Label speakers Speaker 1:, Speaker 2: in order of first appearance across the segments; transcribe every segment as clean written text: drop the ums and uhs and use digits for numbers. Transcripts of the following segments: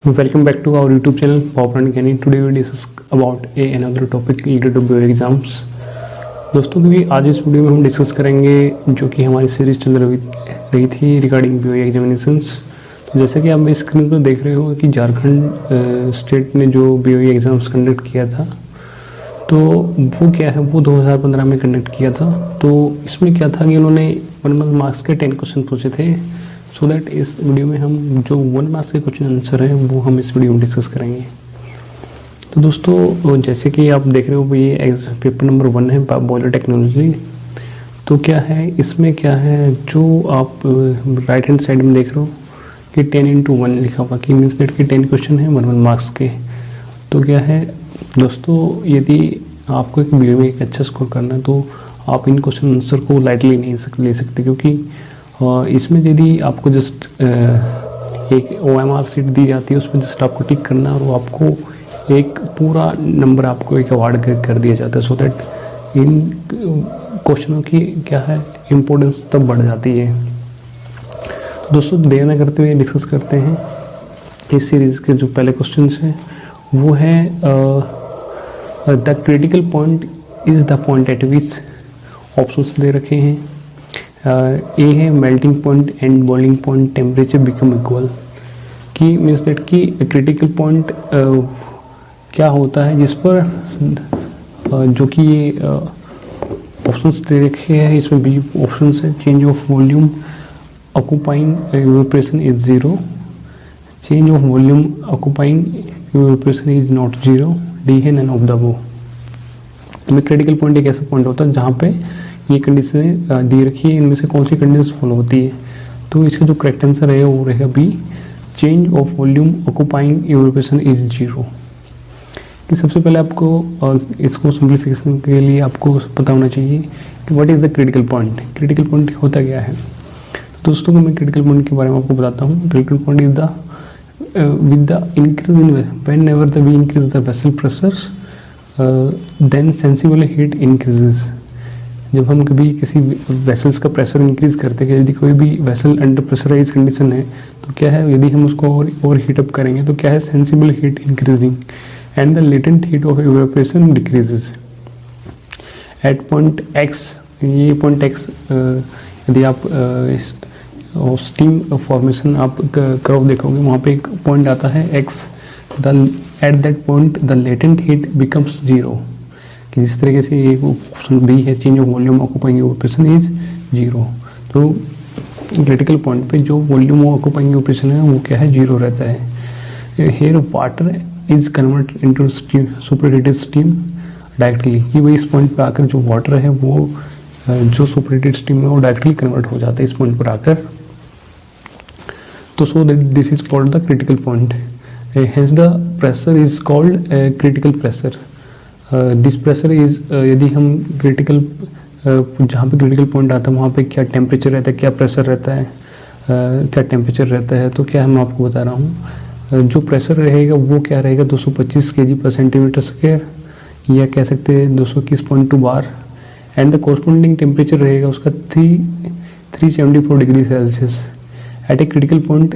Speaker 1: Welcome back to our YouTube channel Pop and Kenny. Today we discuss about another topic related to bio exams. दोस्तों क्योंकि आज इस video में हम discuss करेंगे जो कि हमारी सीरीज चल रही थी रिगार्डिंग bio एग्जामिनेशंस। तो जैसे कि आप स्क्रीन पर देख रहे हो कि झारखंड स्टेट ने जो bio एग्जाम्स कंडक्ट किया था तो वो क्या है, वो 2015 में कंडक्ट किया था। तो इसमें क्या था कि उन्होंने 1 मार्क्स के 10 क्वेश्चन पूछे थे। सो दैट इस वीडियो में हम जो 1 मार्क्स के क्वेश्चन आंसर हैं वो हम इस वीडियो में डिस्कस करेंगे। तो दोस्तों जैसे कि आप देख रहे हो ये पेपर नंबर 1 है बॉयलर टेक्नोलॉजी। तो क्या है इसमें, क्या है जो आप राइट हैंड साइड में देख रहे हो कि 10x1 लिखा हुआ कि मीन्स दैट कि 10 क्वेश्चन है 1 मार्क्स के। तो क्या है दोस्तों, यदि आपको एक वीडियो में एक अच्छा स्कोर करना है तो आप इन क्वेश्चन आंसर को लाइटली नहीं ले सकते, क्योंकि इसमें यदि आपको जस्ट एक OMR सीट दी जाती है उसमें जस्ट आपको टिक करना और वो आपको एक पूरा नंबर आपको एक अवार्ड कर दिया जाता है। सो दैट इन क्वेश्चनों की क्या है इम्पोर्टेंस तब बढ़ जाती है। तो दोस्तों देर न करते हुए डिस्कस करते हैं इस सीरीज़ के जो पहले क्वेश्चन हैं। वो है the critical point is the point at which options दे रखे हैं। ए है melting point and boiling point temperature become equal, कि मीन्स दैट कि क्रिटिकल पॉइंट क्या होता है जिस पर जो कि ये ऑप्शंस दे रखे हैं। इसमें बी ऑप्शंस है change of volume occupying evaporation is 0, change of volume occupying evaporation is not 0, D है नन ऑफ द अबव। में क्रिटिकल पॉइंट एक ऐसा पॉइंट होता है जहाँ पे ये कंडीशन दी रखी है, इनमें से कौन सी कंडीशन फॉलो होती है। तो इसका जो करेक्ट आंसर है वो रहेगा B, change of volume occupying evaporation is 0। कि सबसे पहले आपको इसको सिंप्लीफिकेशन के लिए आपको पता होना चाहिए कि what is the critical point. Critical point होता क्या है दोस्तों, को मैं क्रिटिकल पॉइंट के बारे में आपको बताता हूँ। Critical point is the with the increase in whenever the we increase the vessel pressures then sensible heat increases. जब हम कभी किसी वेसल्स का प्रेशर इंक्रीज करते हैं, यदि कोई भी वेसल अंडर प्रेशराइज कंडीशन है तो क्या है, यदि हम उसको और हीट अप करेंगे तो क्या है sensible heat increasing and the latent heat of evaporation decreases at point x. ये पॉइंट एक्स यदि आप स्टीम फॉर्मेशन आप कर्व देखोगे वहाँ पे एक पॉइंट आता है x, at that point the latent heat becomes 0। कि जिस तरीके से ये ऑप्शन बी है change of volume occupying evaporation is 0। तो क्रिटिकल पॉइंट पे जो वॉल्यूम ऑक्यूपाइंग इवेपोरेशन है वो क्या है 0 रहता है। Here water is convert into superheated steam directly, कि भाई इस पॉइंट पे आकर जो वाटर है वो जो सुपरहीटेड स्टीम है वो डायरेक्टली कन्वर्ट हो जाता है इस पॉइंट पर आकर। तो so that this is called the critical point. Hence the pressure is called critical pressure. This pressure is यदि हम क्रिटिकल जहाँ पे क्रिटिकल पॉइंट आता है वहाँ पे क्या टेम्परेचर रहता है, क्या प्रेशर रहता है, क्या टेम्परेचर रहता है। तो क्या मैं आपको बता रहा हूँ जो प्रेशर रहेगा वो क्या रहेगा 225 kg पर सेंटीमीटर स्क्वायर, या कह सकते हैं 221.2 bar. And the corresponding temperature रहेगा उसका 374 degree Celsius at a critical point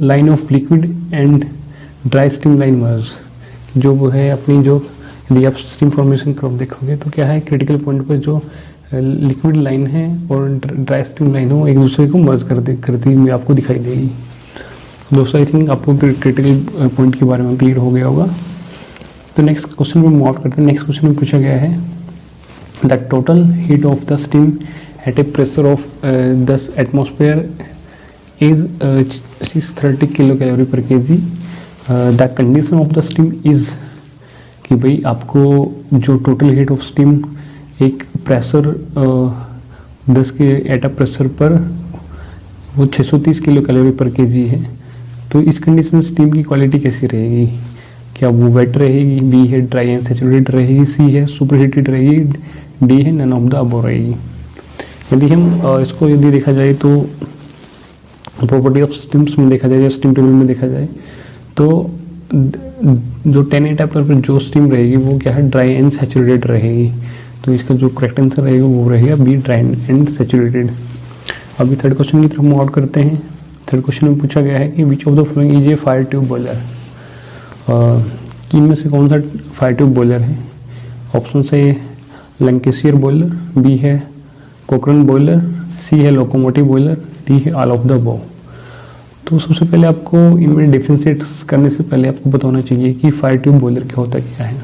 Speaker 1: line of liquid and dry steam line merge. जो वो है अपनी जो यदि आप स्टीम फॉर्मेशन कर्व देखोगे तो क्या है क्रिटिकल पॉइंट पर जो लिक्विड लाइन है और ड्राई स्टीम लाइन है वो एक दूसरे को मर्ज करती हुई आपको दिखाई देगी। दोस्तों आई थिंक आपको क्रिटिकल पॉइंट के बारे में क्लियर हो गया होगा। तो नेक्स्ट क्वेश्चन में मूव आउट करते हैं। नेक्स्ट क्वेश्चन में पूछा गया है the total heat of the steam eight A pressure of 10 atmosphere is 630 kcal per kg। The condition of the steam is, कि भाई आपको जो टोटल हीट ऑफ स्टीम एक प्रेशर 10 के एट अ प्रेशर पर वो 630 kcal per kg है। तो इस कंडीशन में स्टीम की क्वालिटी कैसी रहेगी, क्या वो वेट रहेगी, बी है ड्राई एंड सैचुरेटेड रहेगी, सी है सुपर हीटेड रहेगी, डी है नन ऑफ द अबव रहेगी। यदि हम इसको यदि देखा जाए तो प्रॉपर्टी ऑफ स्टीम्स में देखा जाए या स्टीम टेबल में देखा जाए तो जो 10 एटा पर जो स्टीम रहेगी वो क्या है ड्राई एंड सैचुरेटेड रहेगी। तो इसका जो करेक्ट आंसर रहेगा वो रहेगा बी ड्राई एंड सैचुरेटेड। अभी थर्ड क्वेश्चन की तरफ मूव आउट करते हैं। थर्ड क्वेश्चन में पूछा गया है कि which of the following is a fire tube boiler, कि इनमें से कौन सा फायर ट्यूब बॉयलर है। ऑप्शन से लंकेशियर बॉयलर, बी है कोकरन बॉयलर, सी है लोकोमोटिव बॉयलर, डी है ऑल ऑफ द अबव। तो सबसे पहले आपको इनमें डिफरेंशिएट करने से पहले आपको बताना चाहिए कि फायर ट्यूब बॉयलर क्या होता क्या है।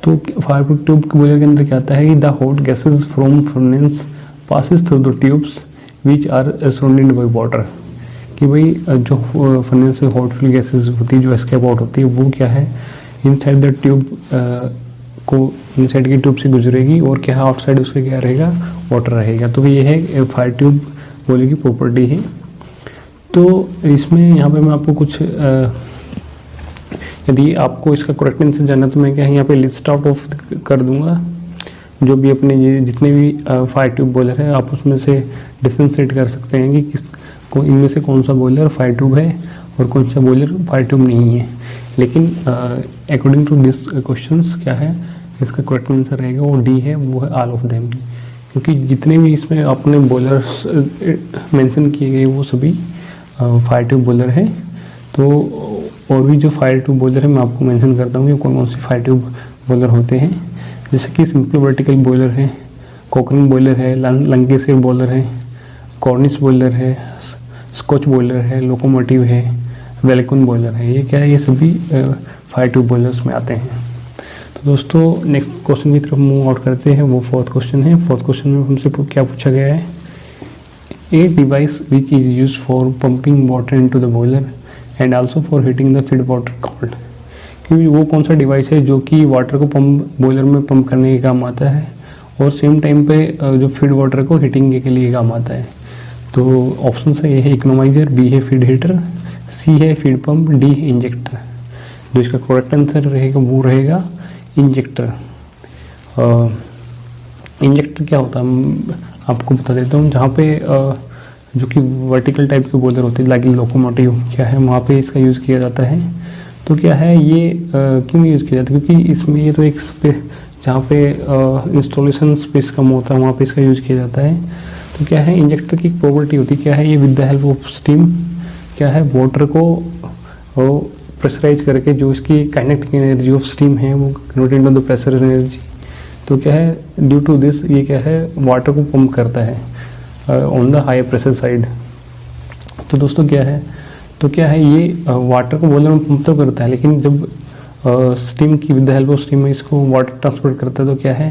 Speaker 1: तो फायर ट्यूब बॉयलर के अंदर क्या आता है कि the hot gases from furnace passes through the tubes which are surrounded by water, कि भाई जो फर्नेस से हॉट फ्यूल गैसेज होती है जो एस्केप आउट होती है वो क्या है इनसाइड द ट्यूब को इनसाइड की ट्यूब से गुजरेगी और क्या है आउटसाइड उसके क्या रहेगा वाटर रहेगा। तो ये है फायर ट्यूब बॉयलर की प्रॉपर्टी है। तो इसमें यहाँ पे मैं आपको कुछ यदि आपको इसका करेक्ट आंसर जानना तो मैं क्या है यहाँ पे लिस्ट आउट ऑफ कर दूंगा जो भी अपने जितने भी फायर ट्यूब बॉयलर है आप उसमें से डिफरेंशिएट कर सकते हैं कि इनमें से कौन सा बॉयलर फायर ट्यूब है और कौन सा बॉयलर फायर ट्यूब नहीं है। लेकिन अकॉर्डिंग टू दिस क्वेश्चंस क्या है इसका करेक्ट आंसर रहेगा वो डी है, वो है ऑल ऑफ देम, क्योंकि जितने भी इसमें आपने बॉयलर्स मेंशन किए गए वो सभी फायर ट्यूब बॉयलर है। तो और भी जो फायर ट्यूब बॉयलर है मैं आपको मेंशन करता हूँ कि कौन कौन से फायर ट्यूब बॉयलर होते हैं, जैसे कि सिंपल वर्टिकल बॉयलर है, कोकरन बॉयलर है, लंकेशियर बॉयलर है, कॉर्निश बॉयलर है, स्कॉच बॉयलर है, लोकोमोटिव है, वेलकुन बॉयलर है। ये क्या है ये सभी फायर ट्यूब बॉयलर्स में आते हैं। तो दोस्तों नेक्स्ट क्वेश्चन की तरफ मूव आउट करते हैं, वो फोर्थ क्वेश्चन है। फोर्थ क्वेश्चन में हमसे क्या पूछा गया है, a device which is use for pumping water into the boiler and also for heating the feed water called, कि वो कौन सा डिवाइस है जो कि वाटर को पंप बॉयलर में पंप करने के काम आता है और सेम टाइम पे जो फीड वाटर को हीटिंग के लिए काम आता है। तो ऑप्शन से ए है इकोनोमाइजर, बी है फीड हीटर, सी है फीड पंप, डी है इंजेक्टर। जो इसका करेक्ट आंसर रहेगा वो रहेगा इंजेक्टर। इंजेक्टर क्या होता है आपको बता देता हूँ, जहाँ पे जो कि वर्टिकल टाइप के बॉयलर होते हैं लाइक लोकोमोटिव क्या है वहाँ पे इसका यूज़ किया जाता है। तो क्या है ये क्यों यूज़ किया जाता है, क्योंकि इसमें ये तो एक जहाँ पे इंस्टॉलेशन स्पेस कम होता है वहाँ पे इसका यूज़ किया जाता है। तो क्या है इंजेक्टर की प्रॉपर्टी होती क्या है, ये with the help of steam क्या है वाटर को प्रेशराइज करके जो इसकी काइनेटिक एनर्जी ऑफ स्टीम है वो convert into the pressure energy. तो क्या है ड्यू टू दिस ये क्या है वाटर को पंप करता है on the high pressure side. तो दोस्तों क्या है ये वाटर को बॉयलर में पंप तो करता है, लेकिन जब स्टीम की with the help of steam में इसको वाटर ट्रांसफर करता है तो क्या है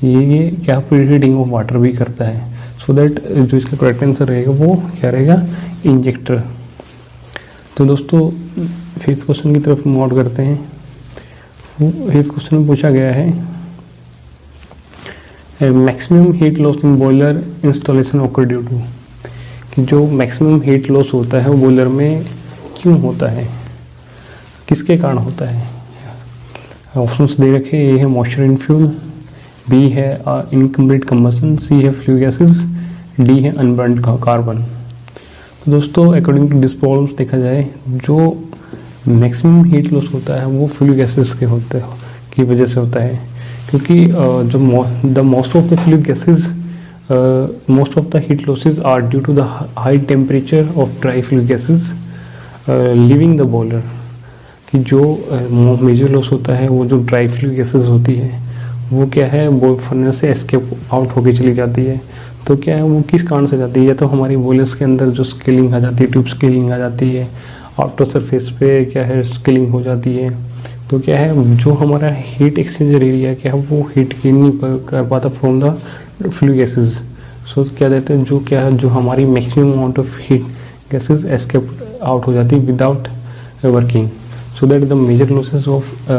Speaker 1: ये क्या प्रीहीटिंग ऑफ वाटर भी करता है। सो दैट जो इसका करेक्ट आंसर रहेगा वो क्या रहेगा इंजेक्टर। तो दोस्तों फिफ्थ क्वेश्चन की तरफ मूव आउट करते हैं। फिफ्थ क्वेश्चन में पूछा गया है maximum heat loss in boiler installation occur due to, कि जो मैक्सिमम हीट लॉस होता है वो बॉयलर में क्यों होता है, किसके कारण होता है। ऑप्शंस दे रखे, ए है मॉइस्चर इन फ्यूल, बी है इनकम्प्लीट कंबशन, सी है फ्लू गैसेस, डी है अनबर्न्ड कार्बन। तो दोस्तों अकॉर्डिंग टू दिस प्रॉब्लम्स देखा जाए जो मैक्सिमम हीट लॉस होता है वो फ्लू गैसेस के होते हैं की वजह से होता है, क्योंकि जो the most of the flue gases most of the heat losses are due to the high temperature of dry flue gases leaving the boiler, कि जो मेजर लॉस होता है वो जो ड्राई फ्लू गैसेस होती है वो क्या है वो फर्नेस से एस्केप आउट होके चली जाती है। तो क्या है वो किस कारण से जाती है, या तो हमारी बॉयलर्स के अंदर जो स्केलिंग आ जाती है, ट्यूब स्केलिंग आ जाती है, आउटर सरफेस पे क्या है स्केलिंग हो जाती है। तो क्या है जो हमारा हीट एक्सचेंजर एरिया क्या है वो हीट गेन नहीं कर पाता from the flue gases. So क्या देते हैं जो क्या है जो हमारी maximum amount of heat gases escape out हो जाती है without working, so that the major losses of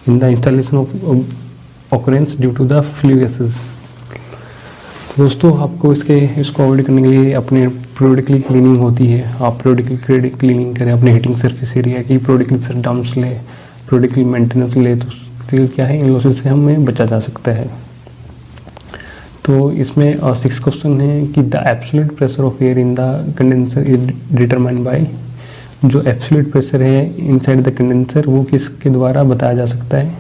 Speaker 1: in the installation of occurrence due to the flue gases. दोस्तों आपको इसको अवॉइड करने के लिए अपने पीरियडिकली क्लीनिंग होती है, आप पीरियडिकली क्लीनिंग करें अपने हीटिंग सरफेस एरिया की, पीरियडिकल शटडाउन्स ले, पीरियडिकल मेंटेनेंस ले, तो क्या है इन लॉसेस से हमें बचा जा सकता है। तो इसमें सिक्स क्वेश्चन है कि the absolute pressure of air in the condenser is determined by, जो एब्सोल्यूट प्रेशर है इनसाइड द कंडेंसर वो किसके द्वारा बताया जा सकता है,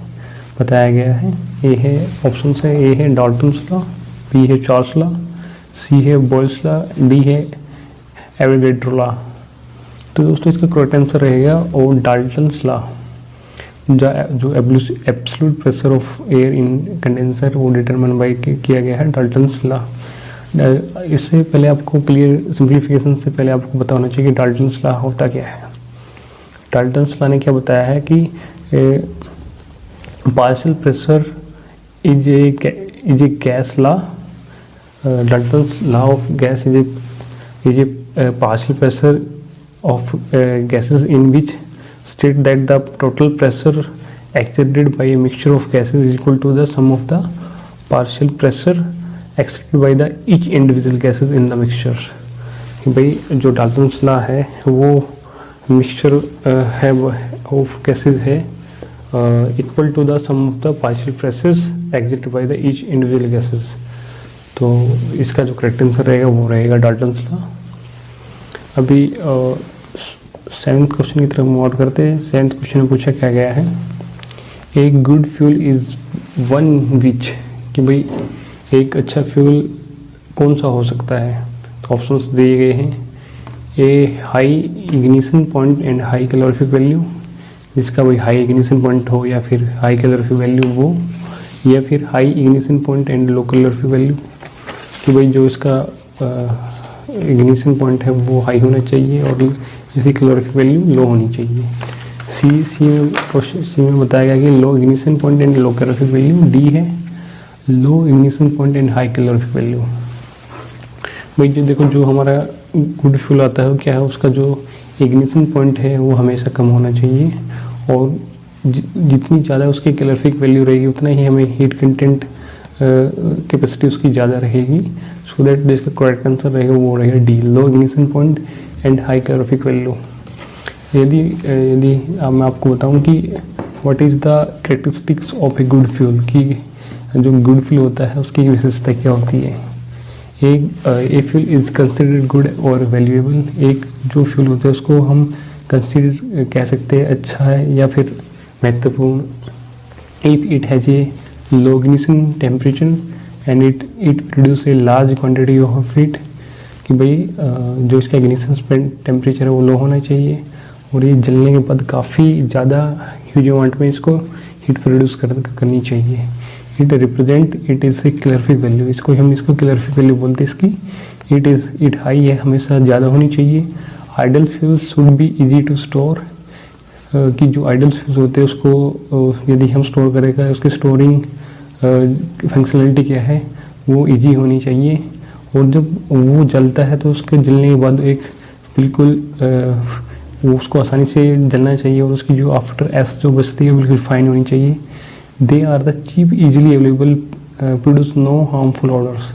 Speaker 1: बताया गया है। ए है ऑप्शन है ए है डाल्टन्स लॉ, बी है चार्ल्स लॉ, सी है बॉयल्स लॉ, डी है एवोगैड्रो लॉ। तो दोस्तों इसका करेक्ट आंसर रहेगा और डाल्टन्स लॉ। जो absolute pressure of air in condenser वो डिटरमाइन बाय किया गया है डाल्टन्स लॉ। इससे पहले आपको क्लियर सिंप्लीफिकेशन से पहले आपको पता होना चाहिए कि डाल्टन्स लॉ होता क्या है। डाल्टन्स लॉ ने क्या बताया है कि partial pressure is a gas law. Dalton's law of gas is a partial pressure of gases in which state that the total pressure exerted by a mixture of gases is equal to the sum of the partial pressure exerted by the each individual gases in the mixture। कि भाई जो Dalton's law है वो mixture है of gases है equal to the sum of the partial pressures exerted by the each individual gases. तो इसका जो करेक्ट आंसर रहेगा वो रहेगा डाल्टन्स लॉ। अभी 7th क्वेश्चन की तरफ मूव आउट करते हैं। 7th क्वेश्चन में पूछा क्या गया है, a good fuel is one which, कि भाई एक अच्छा फ्यूल कौन सा हो सकता है। तो ऑप्शंस दिए गए हैं, A high ignition point and high calorific value, जिसका भाई हाई इग्निशन पॉइंट हो या फिर हाई कैलोरीफिक वैल्यू वो, या फिर high ignition point and low calorific value, कि भाई जो इसका इग्निशन पॉइंट है वो हाई होना चाहिए और इसकी कैलोरीफिक वैल्यू लो होनी चाहिए। सी में बताया गया कि low ignition point and low calorific value. D है low ignition point and high calorific value. भाई जो देखो जो हमारा गुड फ्यूल आता है वो क्या है, उसका जो इग्निशन पॉइंट है वो हमेशा कम होना चाहिए और जितनी ज़्यादा उसकी कैलोरीफिक वैल्यू रहेगी उतना ही हमें हीट कंटेंट कैपेसिटी उसकी ज़्यादा रहेगी। सो दैट जिसका करेक्ट आंसर रहेगा वो रहेगा D, low ignition point and high calorific value. यदि मैं आपको बताऊं कि what is the characteristics of a good fuel, कि जो गुड फ्यूल होता है उसकी विशेषता क्या होती है। A fuel is considered good और वैल्यूएबल, एक जो फ्यूल होता है उसको हम कंसिडर कह सकते हैं अच्छा है या फिर महत्वपूर्ण। If it has a low ignition temperature and it produce a large quantity of heat, कि भाई जो इसका इग्निशन टेम्परेचर है वो लो होना चाहिए और ये जलने के बाद काफ़ी ज़्यादा ह्यूज अमाउंट में इसको हीट प्रोड्यूस करनी चाहिए। It represent it is a calorific value, इसको कैलोरीफिक वैल्यू बोलते हैं इसकी। इट हाई है, हमेशा ज़्यादा होनी चाहिए। Ideal fuels should be easy to store, कि जो आइडल फ्यूल्स होते हैं उसको यदि हम स्टोर करेगा उसकी स्टोरिंग फंक्शनलिटी क्या है वो इजी होनी चाहिए। और जब वो जलता है तो उसके जलने के बाद एक बिल्कुल वो उसको आसानी से जलना चाहिए और उसकी जो आफ्टर एस जो बचती है बिल्कुल फाइन होनी चाहिए। They are the cheap easily available produce no harmful odours,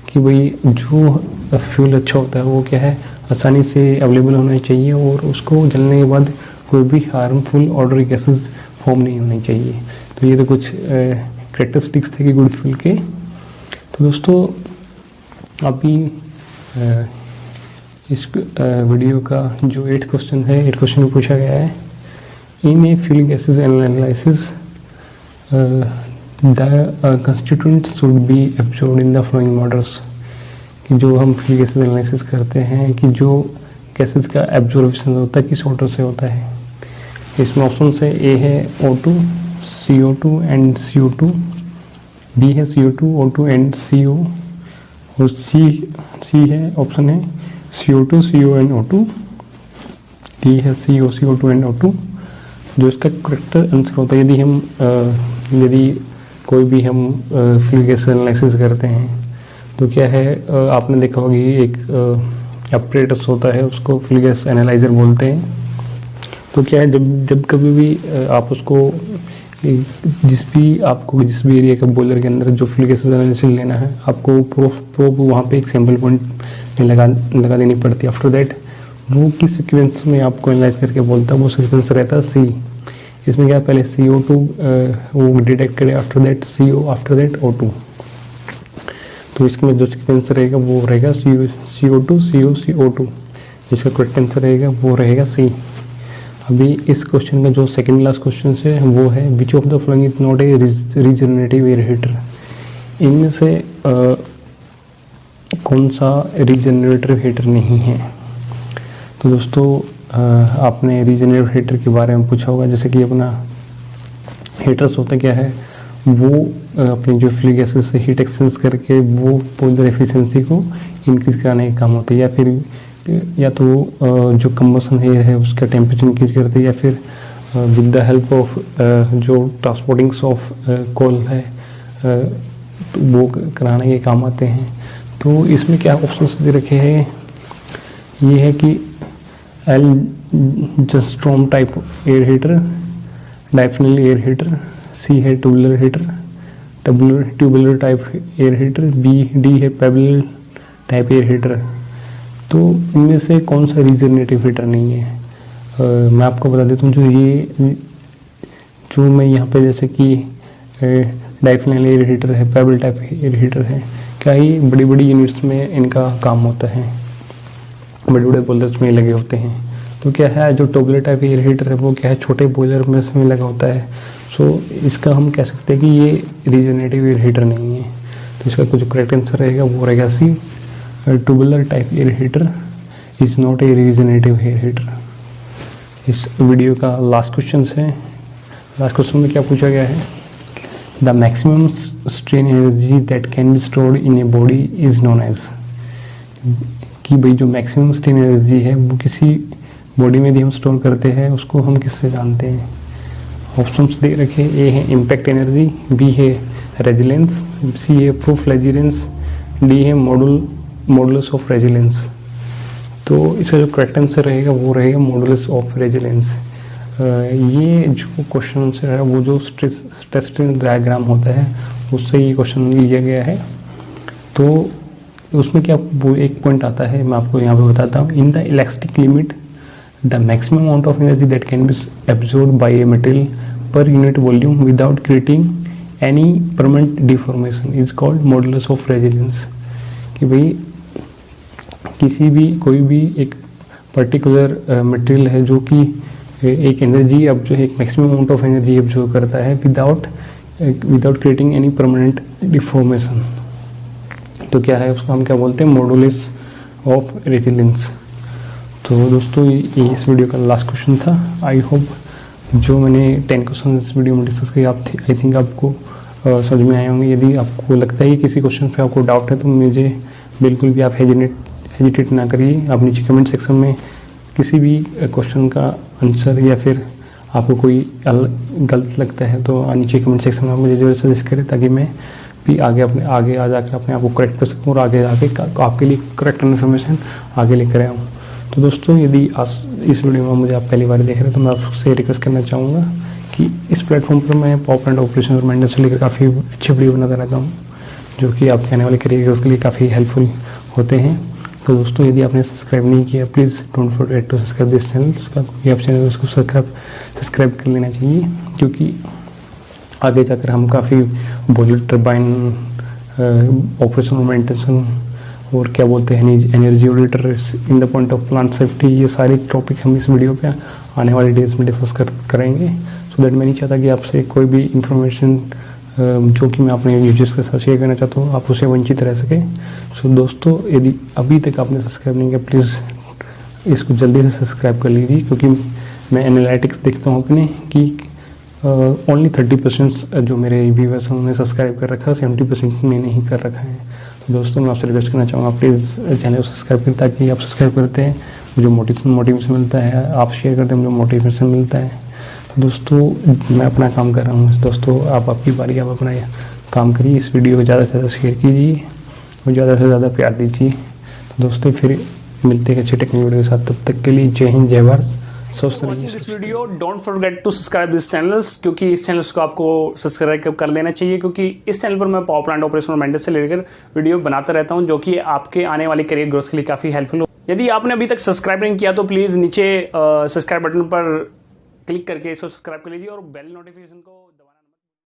Speaker 1: कि भाई जो फ्यूल अच्छा होता है वो क्या है आसानी से अवेलेबल होना चाहिए और उसको जलने के बाद कोई भी हार्मफुल ऑर्डर गैसेस फॉर्म नहीं होनी चाहिए। तो ये तो कुछ कैरेक्टरिस्टिक्स थे कि गुड फ्यूल के। तो दोस्तों अभी इस वीडियो का जो 8th क्वेश्चन है, 8th क्वेश्चन में पूछा गया है, in a fuel gases analysis the constituent should be absorbed in the flowing models, कि जो हम फ्यूल गैसेस एनालिसिस करते हैं कि जो गैसेस का एब्जॉर्प्शन होता है किस ऑर्डर से होता है। इसमें ऑप्शन है ए है O2, CO2 and CO2, B है CO2, O2 एंड CO, और सी है ऑप्शन है CO2, CO and O2, D है CO, CO2 एंड O2। जो इसका करेक्ट आंसर होता है यदि कोई भी हम फ्यूल गैस एनालिसिस करते हैं तो क्या है आपने देखा होगा एक अपरेटस होता है उसको फ्यूल गैस एनालाइजर बोलते हैं। तो क्या है जब कभी भी आप उसको जिस भी एरिया का बॉयलर के अंदर जो फ्यूल गैस एनालिसिस लेना है आपको प्रोब वहाँ पे एक सैंपल पॉइंट में लगा देनी पड़ती है। आफ्टर दैट वो किस सीक्वेंस में आपको एनालाइज करके बोलता है वो सीक्वेंस रहता है सी। इसमें क्या पहले CO2 वो डिटेक्ट करे, after that CO, after that O2। तो इसमें जो सीक्वेंस रहेगा वो रहेगा CO2, CO, CO2। जिसका करेक्ट आंसर रहेगा वो रहेगा सी। अभी इस क्वेश्चन का जो सेकंड लास्ट क्वेश्चन है वो है which of the following is not a regenerative air heater. इनमें से कौन सा रीजनरेटिव हीटर नहीं है। तो दोस्तों आपने रीजनरेटिव हीटर के बारे में पूछा होगा, जैसे कि अपना हीटर्स होता क्या है, वो अपनी जो फ्ली गैसेस से हीट एक्सचेंज करके वो बॉयलर एफिशिएंसी को इंक्रीज कराने का काम होता है, या तो जो कंबसन एयर है उसका टेम्परेचर इंक्रीज करते हैं, या फिर विद द हेल्प ऑफ जो ट्रांसपोर्टिंग्स ऑफ कोल है तो वो कराने के काम आते हैं। तो इसमें क्या ऑप्शंस दे रखे हैं, ये है कि एल्जस्ट्रॉम टाइप एयर हीटर, डायफिनल एयर हीटर, सी है tubular heater, tubular type air heater, D है पेबल टाइप एयर हीटर। तो इनमें से कौन सा रीजनरेटिव हीटर नहीं है? मैं आपको बता देता हूँ, जो मैं यहाँ पे जैसे कि डायफिनल एयर हीटर है, पेबल टाइप एयर हीटर है, क्या ही बड़ी बड़ी यूनिट्स में इनका काम होता है, बड़े बड़े बॉयलर्स में लगे होते हैं। तो क्या है, जो ट्यूबुलर टाइप एयर हीटर है वो क्या है, छोटे बॉयलर में लगा होता है। सो इसका हम कह सकते हैं कि ये रीजनरेटिव एयर हीटर नहीं है। तो इसका कुछ करेक्ट आंसर रहेगा वो रहेगा C, tubular type air heater is not a regenerative air heater. इस वीडियो का लास्ट क्वेश्चन है। लास्ट क्वेश्चन में क्या पूछा गया है, the maximum strain energy that can be stored in a body is known as, कि भाई जो मैक्सिमम स्ट्रेन एनर्जी है वो किसी बॉडी में यदि हम स्टोर करते हैं उसको हम किससे जानते हैं? ऑप्शंस दे रखे, ए है इम्पैक्ट एनर्जी, बी है रेजिलेंस, सी है प्रूफ रेजिलेंस, डी है मॉडुलस ऑफ रेजिलेंस। तो इसका जो करेक्ट आंसर रहेगा वो रहेगा मॉडुलस ऑफ रेजिलेंस। ये जो क्वेश्चन आंसर है वो जो स्ट्रेस स्ट्रेन डायग्राम होता है उससे ये क्वेश्चन लिया गया है। तो उसमें क्या वो एक पॉइंट आता है, मैं आपको यहाँ पे बताता हूँ, in the elastic limit the maximum amount of energy that can B absorbed bye a material per unit volume without creating any permanent deformation is called modulus of resilience. कि भाई कोई भी एक पर्टिकुलर मटेरियल है जो कि एक energy अब जो एक maximum amount of energy absorb करता है without creating any permanent deformation, तो क्या है उसको हम क्या बोलते हैं, मॉडुलस ऑफ रेजिलेंस। तो दोस्तों ये इस वीडियो का लास्ट क्वेश्चन था। आई होप जो मैंने 10 क्वेश्चन इस वीडियो में डिस्कस किए आई थिंक आपको समझ में आए होंगे। यदि आपको लगता है कि किसी क्वेश्चन पे आपको डाउट है तो मुझे बिल्कुल भी आप हेजिटेट ना करिए, आप नीचे कमेंट सेक्शन में किसी भी क्वेश्चन का आंसर या फिर आपको कोई गलत लगता है तो नीचे कमेंट सेक्शन में मुझे जरूर सजेस्ट करें, ताकि मैं भी आगे आ जाकर अपने आप को करेक्ट कर सकूँ और आगे आपके लिए करेक्ट इन्फॉर्मेशन आगे लेकर आऊँ। तो दोस्तों यदि आज इस वीडियो में मुझे आप पहली बार देख रहे हैं तो मैं आपसे रिक्वेस्ट करना चाहूँगा कि इस प्लेटफॉर्म पर मैं पावर प्लांट ऑपरेशन और मेंटेनेंस से लेकर काफ़ी अच्छी वीडियो बनाता रहता हूँ, जो कि आपके आने वाले करियर के लिए काफ़ी हेल्पफुल होते हैं। तो दोस्तों यदि आपने सब्सक्राइब नहीं किया please don't forget to subscribe this channel. आप चैनल उसको सब्सक्राइब कर लेना चाहिए, क्योंकि आगे जाकर हम काफ़ी बॉयलर टरबाइन ऑपरेशन और मेंटेनेंस और क्या बोलते हैं energy auditor in the point of plant safety, ये सारे टॉपिक हम इस वीडियो पे आने वाले डेज में डिस्कस करेंगे। सो दैट मैं नहीं चाहता कि आपसे कोई भी इंफॉर्मेशन जो कि मैं अपने यूजर्स के साथ शेयर करना चाहता हूँ आप उसे वंचित रह सके। सो दोस्तों यदि अभी तक आपने सब्सक्राइब नहीं किया प्लीज़ इसको जल्दी से सब्सक्राइब कर लीजिए, क्योंकि मैं एनालिटिक्स देखता हूँ अपने कि ओनली 30% जो मेरे व्यूअर्स हैं उन्होंने सब्सक्राइब कर रखा है, 70% ने नहीं कर रखा है। तो दोस्तों मैं आपसे रिक्वेस्ट करना चाहूँगा प्लीज़ चैनल को सब्सक्राइब करें, ताकि आप सब्सक्राइब करते हैं मुझे मोटिवेशन मिलता है, आप शेयर करते हैं मुझे मोटिवेशन मिलता है। तो दोस्तों मैं अपना काम कर रहा हूँ, दोस्तों आप आपकी बारी आप अपना काम करिए, इस वीडियो को ज़्यादा से ज़्यादा शेयर कीजिए और ज़्यादा से ज़्यादा प्यार दीजिए। तो दोस्तों फिर मिलते हैं अच्छे टेक्निकल वीडियो के साथ, तब तक के लिए जय हिंद जय Bharat.
Speaker 2: This video don't forget to subscribe this channels, क्योंकि इस चैनल को आपको सब्सक्राइब कर लेना चाहिए, क्योंकि इस चैनल पर मैं पावर प्लांट ऑपरेशन और मेंटेनेंस से लेकर वीडियो बनाता रहता हूं, जो कि आपके आने वाले करियर ग्रोथ के लिए काफी हेल्पफुल हो। यदि आपने अभी तक सब्सक्राइब नहीं किया तो प्लीज नीचे सब्सक्राइब बटन पर क्लिक करके इसको सब्सक्राइब कर लीजिए और बेल नोटिफिकेशन को